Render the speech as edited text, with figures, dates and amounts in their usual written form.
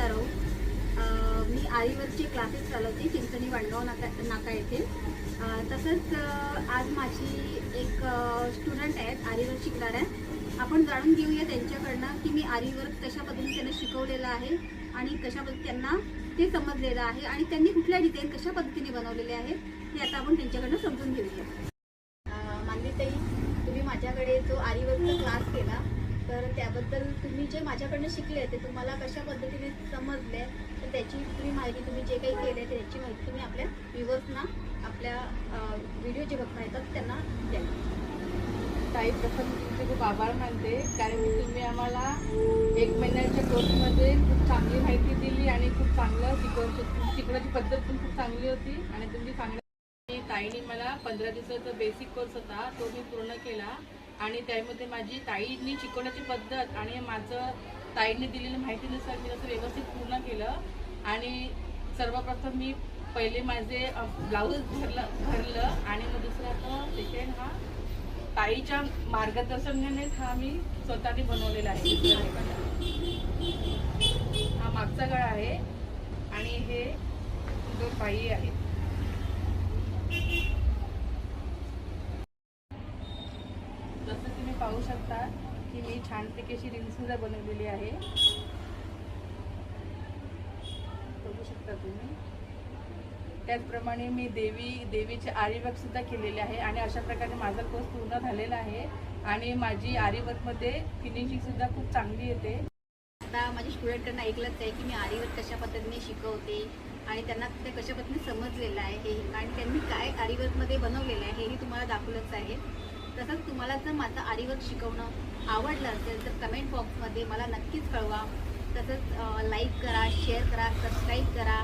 नमस्कार हो. मी आरीवर्कचे क्लासेस चालवते चिंचणी वांडगाव नाका येथे. तसंच आज माझी एक स्टुडंट आहेत आरीवर्क शिकणाऱ्या. आपण जाणून घेऊया त्यांच्याकडनं की मी आरीवर्क कशा पद्धतीने त्यांना शिकवलेलं आहे आणि कशा पद्धतीने त्यांना ते समजलेलं आहे आणि त्यांनी कुठल्या डिझाईन कशा पद्धतीने बनवलेले आहेत हे आता आपण त्यांच्याकडनं समजून घेऊया. माननीताई, तुम्ही माझ्याकडे जो आरीवर्कचा क्लास केला तर त्याबद्दल तुम्ही जे माझ्याकडनं शिकले ते तुम्हाला कशा पद्धतीने समजले तर त्याची तुम्ही माहिती, तुम्ही जे काही केले त्याची माहिती तुम्ही आपल्या व्ह्युअर्सना, आपल्या व्हिडिओ जे बघता येतात त्यांना द्या. ताई, प्रथम तुमचे खूप आभार मानते, कारण की तुम्ही आम्हाला 1 महिन्याच्या कोर्समध्ये खूप चांगली माहिती दिली आणि खूप चांगलं शिकवण्याची पद्धत पण खूप चांगली होती. आणि तुम्ही ताईने मला 15 दिवसाचा बेसिक कोर्स होता तो मी पूर्ण केला आणि त्यामध्ये माझी ताईंनी शिकवण्याची पद्धत आणि माझं ताईंनी दिलेली माहितीनुसार मी तसं व्यवस्थित पूर्ण केलं. आणि सर्वप्रथम मी पहिले माझे ब्लाऊज भरलं आणि मग दुसरा आता सेकंड हा ताईच्या मार्गदर्शनानेच हा मी स्वतःने बनवलेला आहे. हा मागचा गळा आहे आणि हे 2 पायी आहे. जसं तुम्ही पाहू शकता की मी छानपैकी अशी रिंग सुद्धा बनवलेली आहे, बघू शकता तुम्ही. त्याचप्रमाणे मी देवीचे आरीवर्क सुद्धा केलेले आहे आणि अशा प्रकारे माझा कोर्स पूर्ण झालेला आहे आणि माझी आरीवर्कमध्ये फिनिशिंग सुद्धा खूप चांगली येते. आता माझ्या स्टुडंटकडनं ऐकलंच आहे की मी आरीवर्क कशा पद्धतीने शिकवते आणि त्यांना ते कशा पद्धतीने समजलेलं आहे हे, आणि त्यांनी काय आरीवर्कमध्ये बनवलेलं आहे हेही तुम्हाला दाखवलंच आहे. तसंच तुम्हाला जर माझं आरीवर्क शिकवणं आवडलं असेल तर कमेंट बॉक्समध्ये मला नक्कीच कळवा. तसंच लाईक करा, शेअर करा, सबस्क्राईब करा.